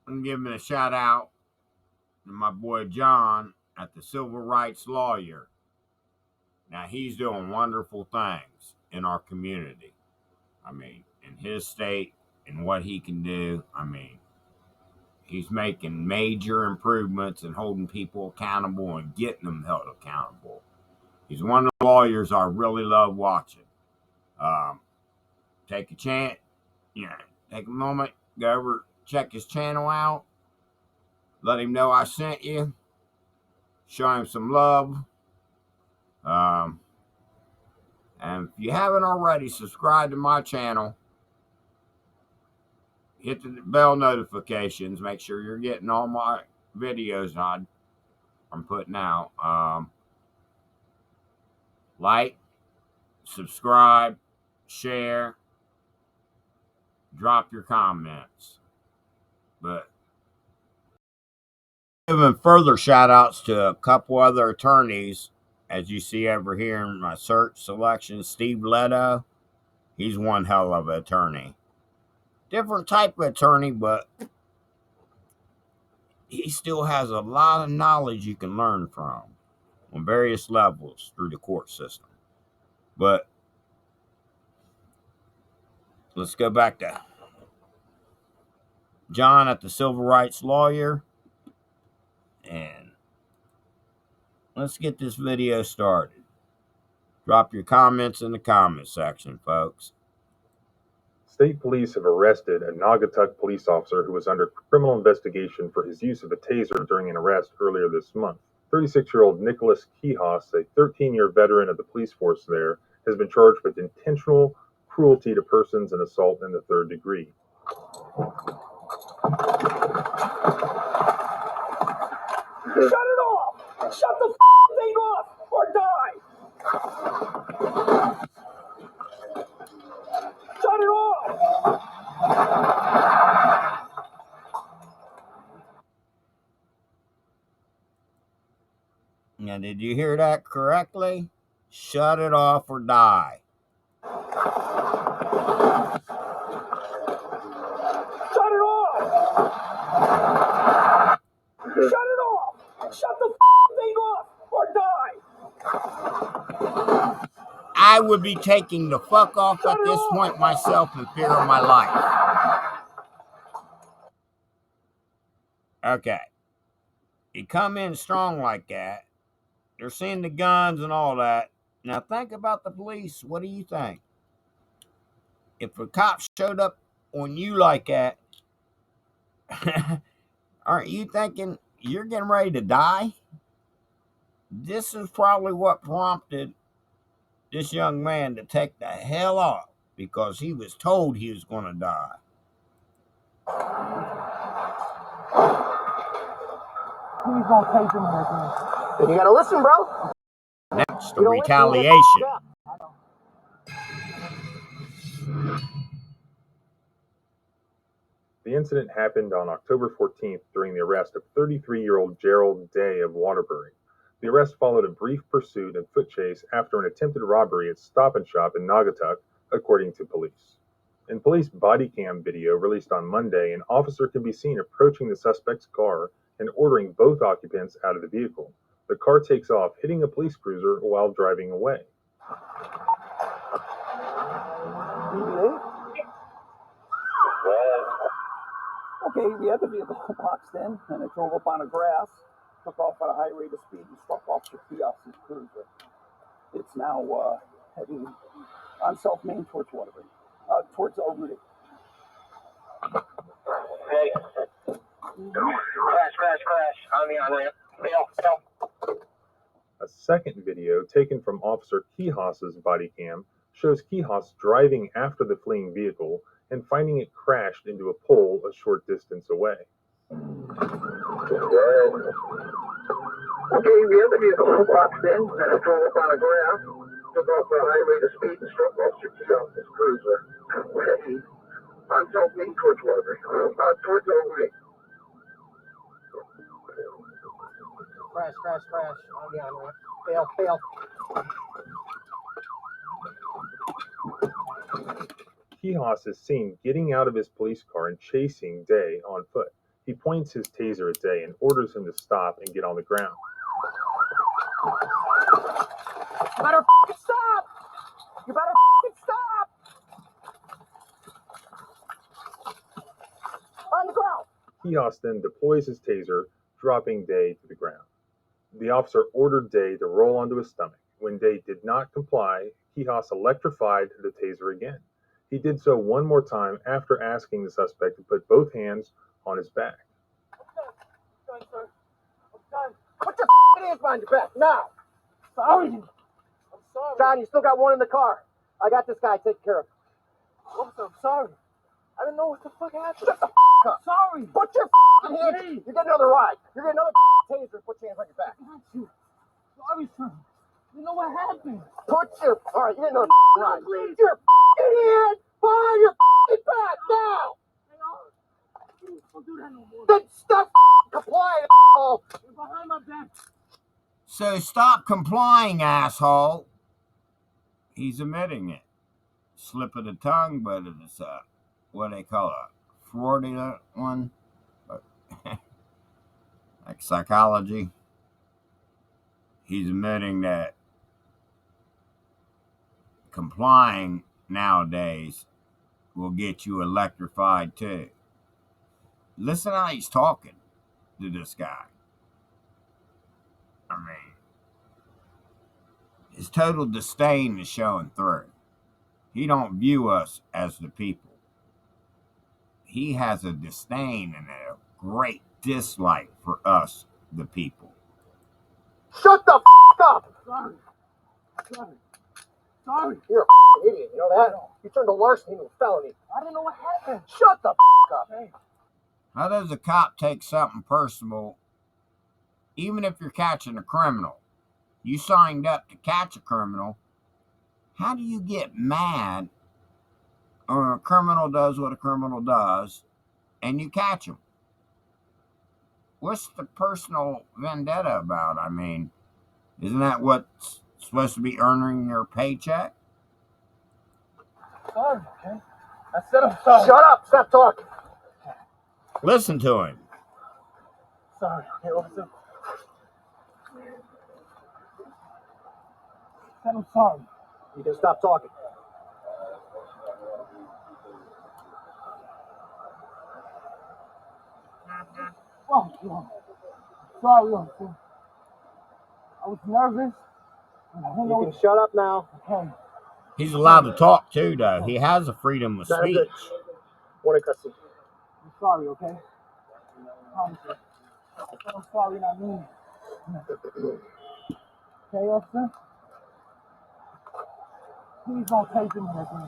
I'm giving a shout out to my boy John at the Civil Rights Lawyer. Now, he's doing wonderful things in our community. I mean, in his state and what he can do. I mean, he's making major improvements and holding people accountable and getting them held accountable. He's one of the lawyers I really love watching. Um, Take a chance, take a moment, go over, check his channel out, let him know I sent you, show him some love. Um, and if you haven't already, subscribe to my channel, hit the bell notifications, make sure you're getting all my videos I'm putting out. Like, subscribe, share, drop your comments. But giving further shout outs to a couple other attorneys, as you see over here in my search selection. Steve Leto, he's one hell of an attorney. Different type of attorney, but he still has a lot of knowledge you can learn from on various levels through the court system. But let's go back to John at the Civil Rights Lawyer, and let's get this video started. Drop your comments in the comment section, folks. State police have arrested a Naugatuck police officer who was under criminal investigation for his use of a taser during an arrest earlier this month. 36-year-old Nicholas Quijas, a 13-year veteran of the police force there, has been charged with intentional cruelty to persons and assault in the third degree. Shut it off! Shut the thing off or die! Shut it off! Now, did you hear that correctly? Shut it off or die. Shut it off! Shut it off! Shut the thing off or die! I would be taking the fuck off at this point myself in fear of my life. Okay. You come in strong like that. They're seeing the guns and all that. Now think about the police. What do you think? If a cop showed up on you like that, aren't you thinking you're getting ready to die? This is probably what prompted this young man to take the hell off, because he was told he was going to die. Please don't take him with me. Then you gotta listen, bro. Next, the retaliation. The incident happened on October 14th during the arrest of 33-year-old Gerald Day of Waterbury. The arrest followed a brief pursuit and foot chase after an attempted robbery at Stop and Shop in Naugatuck, according to police. In police body cam video released on Monday, an officer can be seen approaching the suspect's car and ordering both occupants out of the vehicle. The car takes off, hitting a police cruiser while driving away. Okay, we had the vehicle boxed in, and it drove up on the grass, took off at a high rate of speed, and struck Officer Quijas' cruiser. It's now heading on South Main towards Waterbury, towards Rudy. Hey. Crash. On the on-ramp. Fail. A second video taken from Officer Quijas' body cam shows Quijas driving after the fleeing vehicle and finding it crashed into a pole a short distance away. Okay, we had the vehicle boxed in, and it drove up on the grass, took off at a high rate of speed, and struck Officer Quijas' cruiser. Heading on South Main towards Waterbury, towards Rudy. Crash. On the on-ramp. Fail. Quijas is seen getting out of his police car and chasing Day on foot. He points his taser at Day and orders him to stop and get on the ground. You better stop! You better stop! On the ground! Quijos then deploys his taser, dropping Day to the ground. The officer ordered Day to roll onto his stomach. When Day did not comply, Quijos electrified the taser again. He did so one more time after asking the suspect to put both hands on his back. I'm done, sir. I'm done. Put your hands behind your back, now! Sorry. I'm sorry. John, you still got one in the car. I got this guy taken care of. Officer, I'm sorry. I didn't know what the fuck happened. Shut the up. Sorry. Put your hands. You get another ride. You're getting another taser. Put your hands on your back. I got you. Sorry, sir. You know what happened. Put your... All right, you get another ride. Please. Your hands behind your back now. Don't do that no more. Then stop complying, asshole. You're behind my back. So stop complying, asshole. He's admitting it. Slip of the tongue, but it's what they call a fraudulent one, like psychology. He's admitting that complying nowadays will get you electrified too. Listen how he's talking to this guy. I mean, his total disdain is showing through. He don't view us as the people. He has a disdain and a great dislike for us, the people. Shut the up! Sorry. You're an idiot, you know that? You turned a larceny into a felony. I didn't know what happened. Shut the up. Hey. How does a cop take something personal, even if you're catching a criminal? You signed up to catch a criminal. How do you get mad or a criminal does what a criminal does and you catch him? What's the personal vendetta about? I mean, isn't that what's supposed to be earning your paycheck? Sorry, okay? I said I'm sorry. Shut up! Stop talking! Listen to him. Sorry, okay, officer. I said I'm sorry. You can stop talking. Oh, sorry, officer. I was nervous. You can shut up now. Okay. He's allowed to talk too, though. He has a freedom of speech. Want to custody. I'm sorry, okay? I promise you. I said I'm sorry and I mean it. Okay, officer? Please don't take me like me.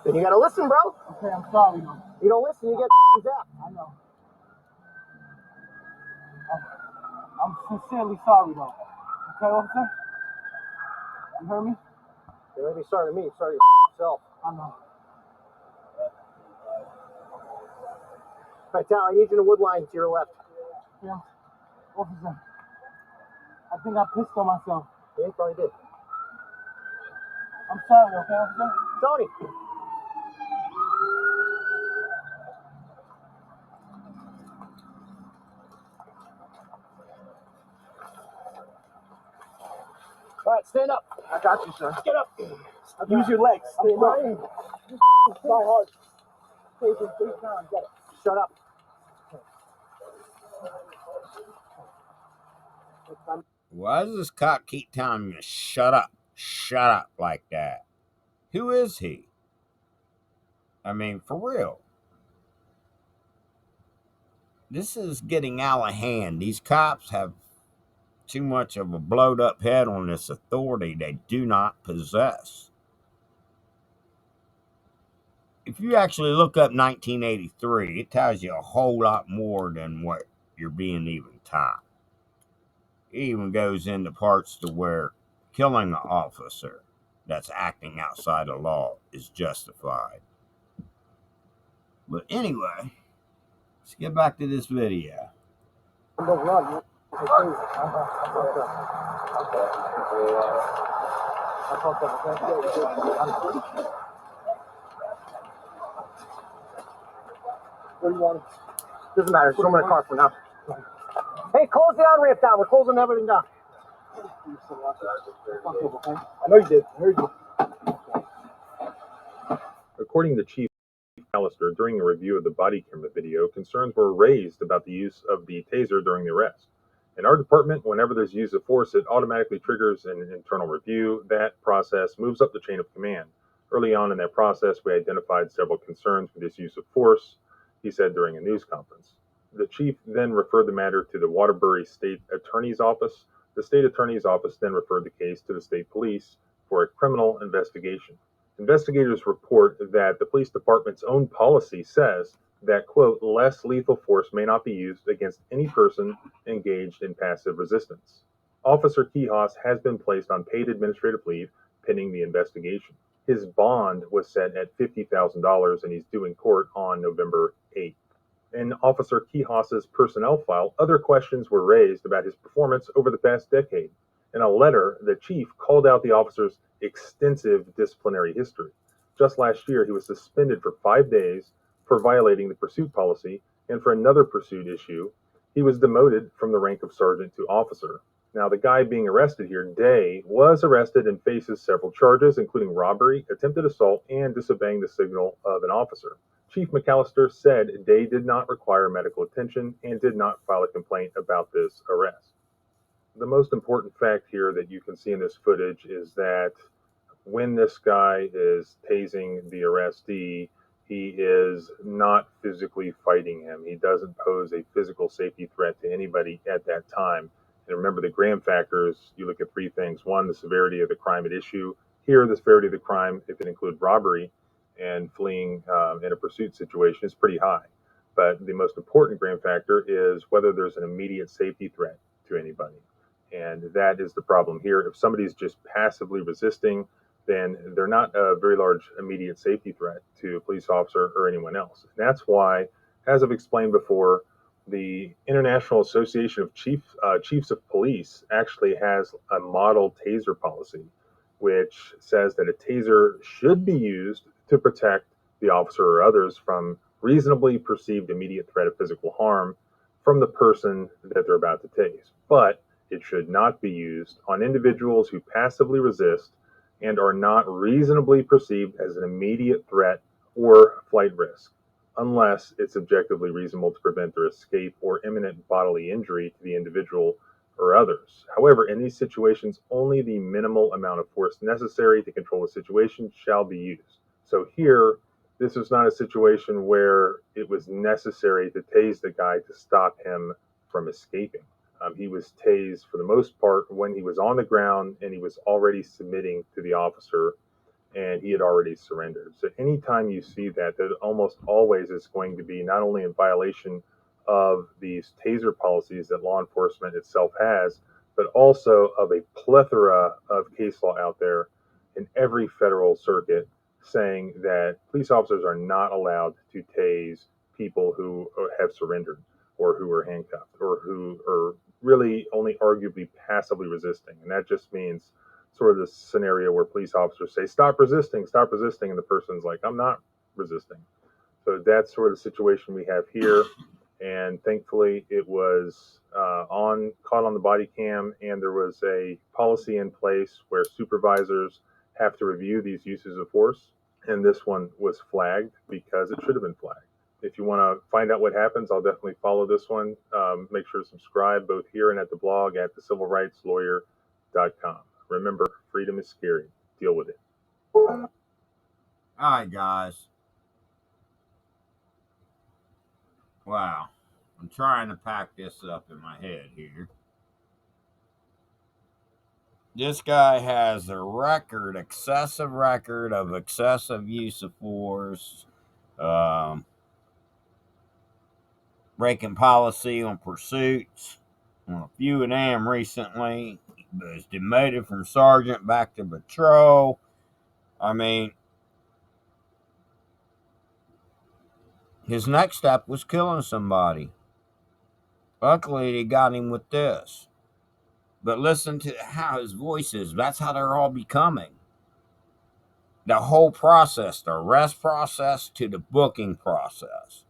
Then you gotta listen, bro. Okay, I'm sorry, though. You don't listen, you get zapped. I know. I'm sincerely sorry, though. Okay, officer? You heard me? You may be sorry to me. Sorry to yourself. I know. Vital, I need you in the wood line to your left. Yeah. Officer, I think I pissed on myself. Yeah, you probably did. I'm sorry, okay, officer? Tony! All right, stand up. I got you, sir. Get up. Use your legs. Stand up. Try hard. Take it 3 times. Get it. Shut up. Why does this cop keep telling me to shut up like that? Who is he? I mean, for real. This is getting out of hand. These cops have too much of a blowed up head on this authority they do not possess. If you actually look up 1983, it tells you a whole lot more than what you're being even taught. It even goes into parts to where killing an officer that's acting outside the law is justified. But anyway, let's get back to this video. Where do you want him? Doesn't matter. Throw them in the car for now. Hey, close the on-ramp down. We're closing everything down. I know you did. I heard you. According to Chief McAllister, during a review of the body camera video, concerns were raised about the use of the taser during the arrest. In our department, whenever there's use of force, it automatically triggers an internal review. That process moves up the chain of command. Early on in that process, we identified several concerns with this use of force, he said during a news conference. The chief then referred the matter to the Waterbury State Attorney's Office. The state attorney's office then referred the case to the state police for a criminal investigation. Investigators report that the police department's own policy says that, quote, less lethal force may not be used against any person engaged in passive resistance. Officer Quijas has been placed on paid administrative leave pending the investigation. His bond was set at $50,000 and he's due in court on November 8th. In Officer Quijas's personnel file, other questions were raised about his performance over the past decade. In a letter, the chief called out the officer's extensive disciplinary history. Just last year, he was suspended for 5 days for violating the pursuit policy, and for another pursuit issue, he was demoted from the rank of sergeant to officer. Now, the guy being arrested here, Day, was arrested and faces several charges, including robbery, attempted assault, and disobeying the signal of an officer. Chief McAllister said Day did not require medical attention and did not file a complaint about this arrest. The most important fact here that you can see in this footage is that when this guy is tasing the arrestee, he is not physically fighting him. He doesn't pose a physical safety threat to anybody at that time. And remember, the Graham factors, you look at three things. One, the severity of the crime at issue. Here, the severity of the crime, if it includes robbery and fleeing in a pursuit situation, is pretty high. But the most important Graham factor is whether there's an immediate safety threat to anybody. And that is the problem here. If somebody's just passively resisting, then they're not a very large immediate safety threat to a police officer or anyone else. And that's why, as I've explained before, the International Association of Chiefs of Police actually has a model taser policy, which says that a taser should be used to protect the officer or others from reasonably perceived immediate threat of physical harm from the person that they're about to tase. But it should not be used on individuals who passively resist and are not reasonably perceived as an immediate threat or flight risk, unless it's objectively reasonable to prevent their escape or imminent bodily injury to the individual or others. However, in these situations, only the minimal amount of force necessary to control the situation shall be used. So here, this is not a situation where it was necessary to tase the guy to stop him from escaping. He was tased for the most part when he was on the ground and he was already submitting to the officer and he had already surrendered. So anytime you see that, that almost always is going to be not only in violation of these taser policies that law enforcement itself has, but also of a plethora of case law out there in every federal circuit saying that police officers are not allowed to tase people who have surrendered or who are handcuffed or who are really only arguably passively resisting. And that just means sort of this scenario where police officers say, stop resisting, and the person's like, I'm not resisting. So that's sort of the situation we have here. And thankfully it was caught on the body cam, and there was a policy in place where supervisors have to review these uses of force. And this one was flagged because it should have been flagged. If you want to find out what happens, I'll definitely follow this one. Make sure to subscribe both here and at the blog at thecivilrightslawyer.com. Remember, freedom is scary. Deal with it. All right, guys. Wow. I'm trying to pack this up in my head here. This guy has a excessive record of excessive use of force, breaking policy on pursuits, on a few of them recently. He was demoted from sergeant back to patrol. I mean, his next step was killing somebody. Luckily, they got him with this. But listen to how his voice is. That's how they're all becoming. The whole process, the arrest process to the booking process.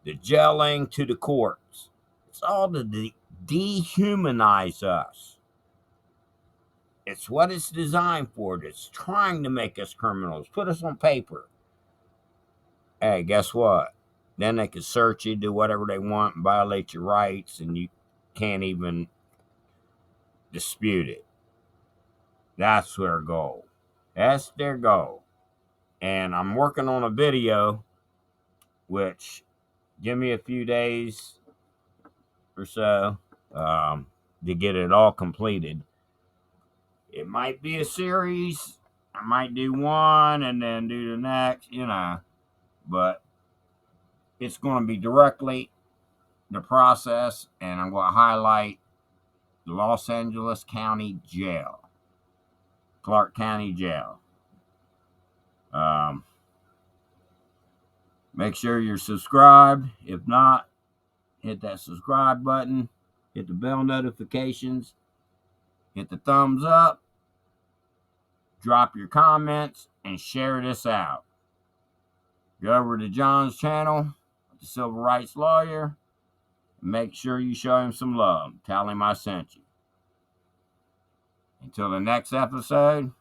the jailing to the courts. It's all to dehumanize us. It's what it's designed for. It's trying to make us criminals, put us on paper. Hey, guess what? Then they can search you, do whatever they want, and violate your rights, and you can't even dispute it. That's their goal. That's their goal. And I'm working on a video, which give me a few days or so to get it all completed. It might be a series. I might do one and then do the next, but it's going to be directly the process, and I'm going to highlight the Los Angeles County Jail, Clark County Jail. Make sure you're subscribed. If not, hit that subscribe button, hit the bell notifications, hit the thumbs up, drop your comments, and share this out. Go over to John's channel, the Civil Rights Lawyer, and make sure you show him some love. Tell him I sent you. Until the next episode,